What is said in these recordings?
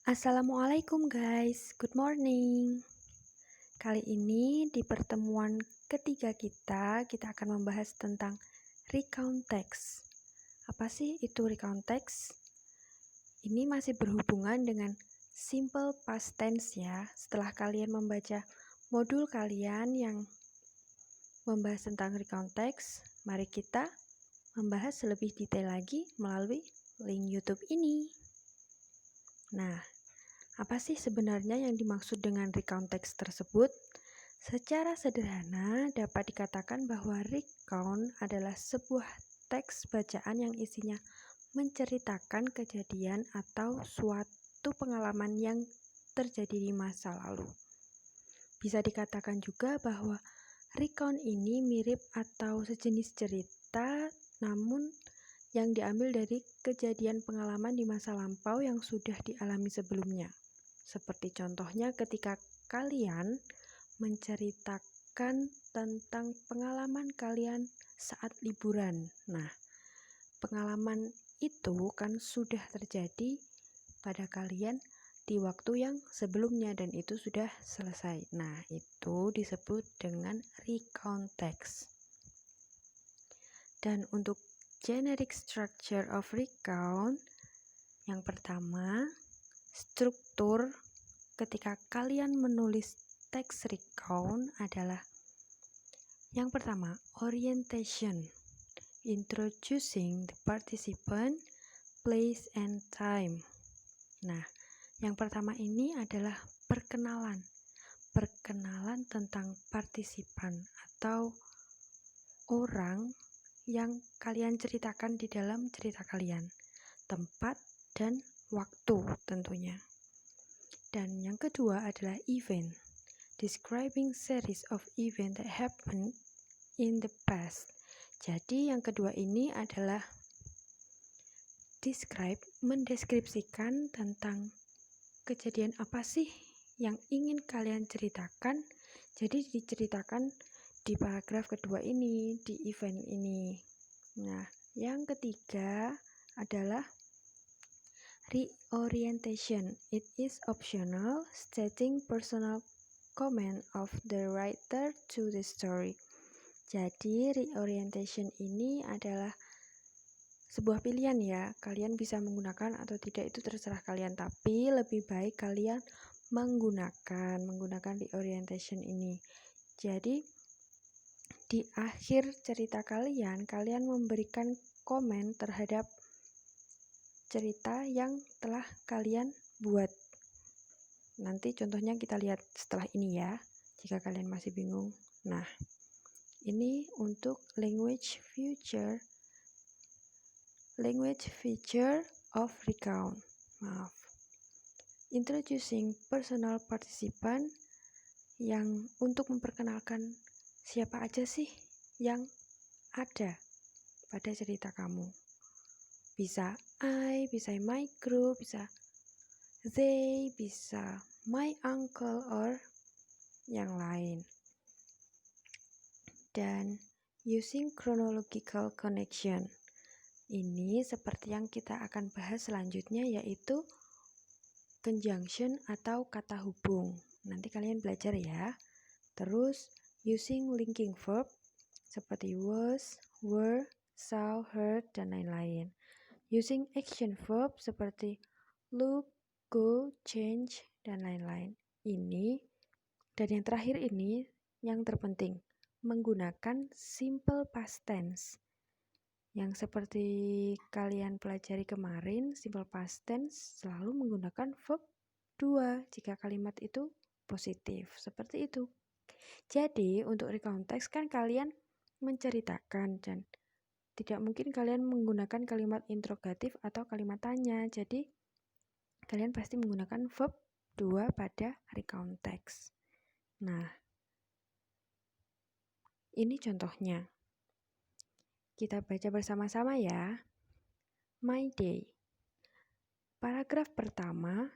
Assalamualaikum guys, good morning. Kali ini di pertemuan ketiga kita akan membahas tentang recount text. Apa sih itu recount text? Ini masih berhubungan dengan simple past tense ya. Setelah kalian membaca modul kalian yang membahas tentang recount text, mari kita membahas lebih detail lagi melalui link YouTube ini. Nah, apa sih sebenarnya yang dimaksud dengan recount text tersebut? Secara sederhana dapat dikatakan bahwa recount adalah sebuah teks bacaan yang isinya menceritakan kejadian atau suatu pengalaman yang terjadi di masa lalu. Bisa dikatakan juga bahwa recount ini mirip atau sejenis cerita, namun yang diambil dari kejadian pengalaman di masa lampau yang sudah dialami sebelumnya. Seperti contohnya ketika kalian menceritakan tentang pengalaman kalian saat liburan. Nah, pengalaman itu kan sudah terjadi pada kalian di waktu yang sebelumnya dan itu sudah selesai. Nah, itu disebut dengan recount text. Dan untuk generic structure of recount, yang pertama, struktur ketika kalian menulis teks recount adalah yang pertama, orientation, introducing the participant, place, and time. Nah, yang pertama ini adalah perkenalan tentang partisipan atau orang yang kalian ceritakan di dalam cerita kalian, tempat dan waktu tentunya. Dan yang kedua adalah event, describing series of events that happened in the past. Jadi yang kedua ini adalah mendeskripsikan tentang kejadian apa sih yang ingin kalian ceritakan. Jadi diceritakan di paragraf kedua ini, di event ini. Nah, yang ketiga adalah reorientation. It is optional, stating personal comment of the writer to the story. Jadi reorientation ini adalah sebuah pilihan ya. Kalian bisa menggunakan atau tidak itu terserah kalian, tapi lebih baik kalian menggunakan reorientation ini. Jadi di akhir cerita kalian memberikan komen terhadap cerita yang telah kalian buat. Nanti contohnya kita lihat setelah ini ya, jika kalian masih bingung. Nah, ini untuk language feature of recount. Introducing personal participant, yang untuk memperkenalkan siapa aja sih yang ada pada cerita kamu. Bisa I, bisa my group, bisa they, bisa my uncle, or yang lain. Dan using chronological connection. Ini seperti yang kita akan bahas selanjutnya, yaitu conjunction atau kata hubung. Nanti kalian belajar ya. Terus using linking verb seperti was, were, saw, heard, dan lain-lain. Using action verb seperti look, go, change, dan lain-lain. Ini dan yang terakhir ini yang terpenting, menggunakan simple past tense. Yang seperti kalian pelajari kemarin, simple past tense selalu menggunakan verb 2 jika kalimat itu positif. Seperti itu. Jadi untuk recount text kan kalian menceritakan dan tidak mungkin kalian menggunakan kalimat interrogatif atau kalimat tanya. Jadi kalian pasti menggunakan verb 2 pada recount text. Nah, ini contohnya. Kita baca bersama-sama ya. My day. Paragraf pertama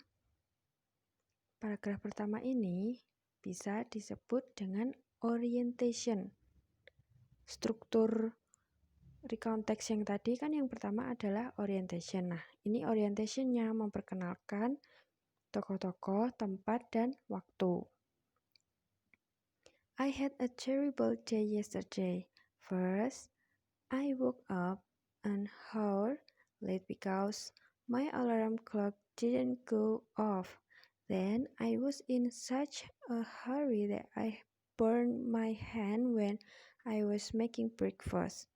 ini bisa disebut dengan orientation. Struktur recount text yang tadi kan yang pertama adalah orientation. Nah, ini orientationnya memperkenalkan tokoh-tokoh, tempat, dan waktu. I had a terrible day yesterday. First, I woke up an hour late because my alarm clock didn't go off. Then I was in such a hurry that I burned my hand when I was making breakfast.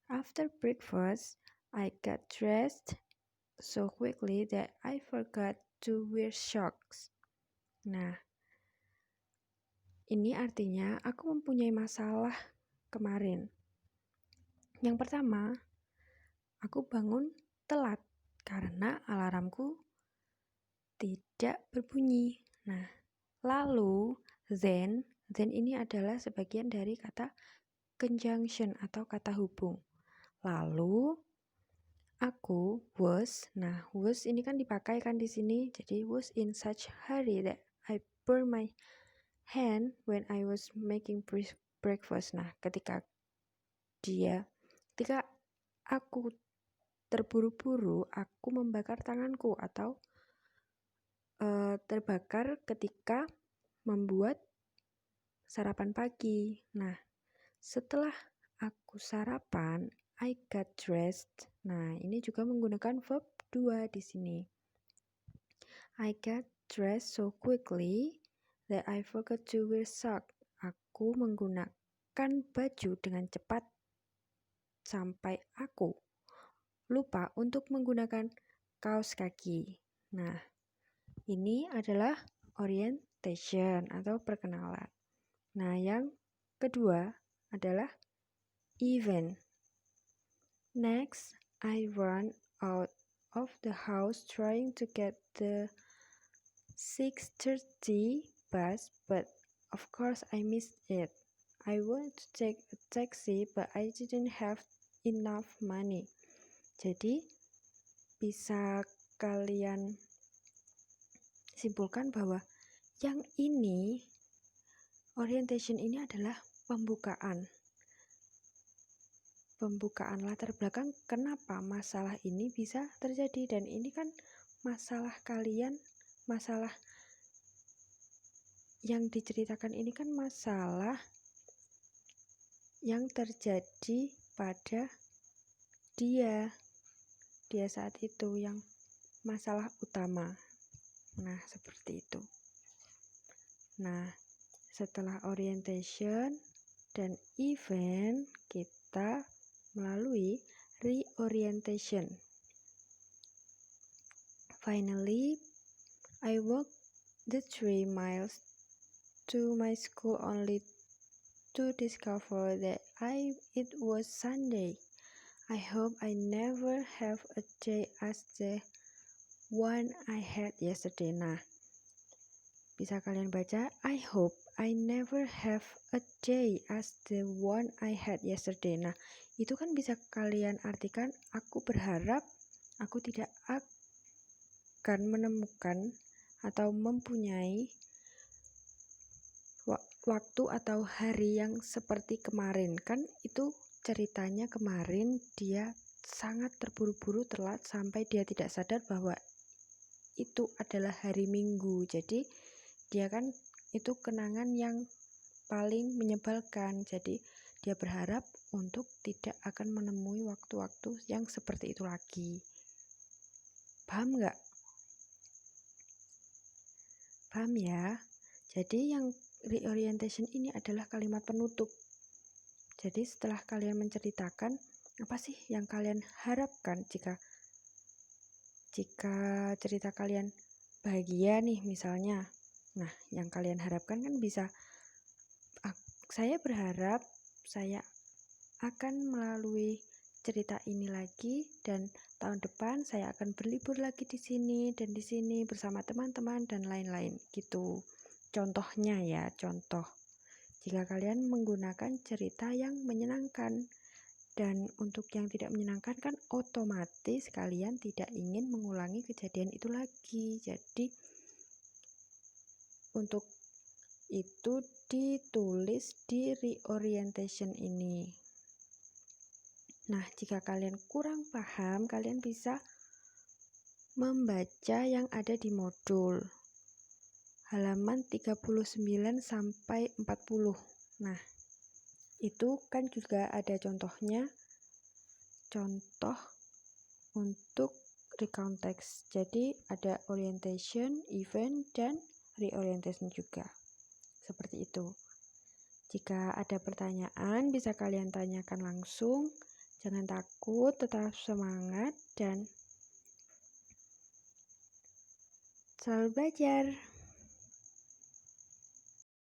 After breakfast, I got dressed so quickly that I forgot to wear socks. Nah, ini artinya aku mempunyai masalah kemarin. Yang pertama, aku bangun telat karena alarmku tidak berbunyi. Nah, lalu then ini adalah sebagian dari kata conjunction atau kata hubung. Lalu aku was ini kan dipakai kan di sini, jadi was in such hurry that I burned my hand when I was making breakfast. Nah, ketika aku terburu-buru, aku membakar tanganku atau terbakar ketika membuat sarapan pagi. Nah, setelah aku sarapan, I got dressed. Nah, ini juga menggunakan verb 2 di sini. I got dressed so quickly that I forgot to wear socks. Aku menggunakan baju dengan cepat sampai aku lupa untuk menggunakan kaos kaki. Nah, ini adalah orientation atau perkenalan. Nah, yang kedua adalah event. Next, I ran out of the house trying to get the 6:30 bus, but of course I missed it. I wanted to take a taxi, but I didn't have enough money. Jadi, bisa kalian simpulkan bahwa yang ini, orientation ini adalah pembukaan latar belakang kenapa masalah ini bisa terjadi. Dan ini kan masalah yang diceritakan ini kan masalah yang terjadi pada dia saat itu, yang masalah utama. Nah, seperti itu. Nah, setelah orientation dan event, kita melalui reorientation. Finally, I walked the 3 miles to my school only to discover that it was Sunday. I hope I never have a day as the one I had yesterday. Nah, bisa kalian baca, I hope I never have a day as the one I had yesterday. Nah, itu kan bisa kalian artikan, aku berharap aku tidak akan menemukan atau mempunyai waktu atau hari yang seperti kemarin. Kan itu ceritanya kemarin dia sangat terburu-buru, telat sampai dia tidak sadar bahwa itu adalah hari Minggu. Jadi dia kan itu kenangan yang paling menyebalkan. Jadi dia berharap untuk tidak akan menemui waktu-waktu yang seperti itu lagi. Paham nggak? Paham ya? Jadi yang reorientation ini adalah kalimat penutup. Jadi setelah kalian menceritakan apa sih yang kalian harapkan jika cerita kalian bahagia nih misalnya. Nah, yang kalian harapkan kan bisa, saya berharap saya akan melalui cerita ini lagi dan tahun depan saya akan berlibur lagi di sini dan di sini bersama teman-teman dan lain-lain gitu. Contohnya ya, contoh. Jika kalian menggunakan cerita yang menyenangkan. Dan untuk yang tidak menyenangkan kan otomatis kalian tidak ingin mengulangi kejadian itu lagi. Jadi untuk itu ditulis di reorientation ini. Nah, jika kalian kurang paham, kalian bisa membaca yang ada di modul. halaman 39 sampai 40. Nah, itu kan juga ada contohnya, contoh untuk recount text. Jadi ada orientation, event, dan reorientation juga. Seperti itu. Jika ada pertanyaan, bisa kalian tanyakan langsung. Jangan takut, tetap semangat, dan selalu belajar.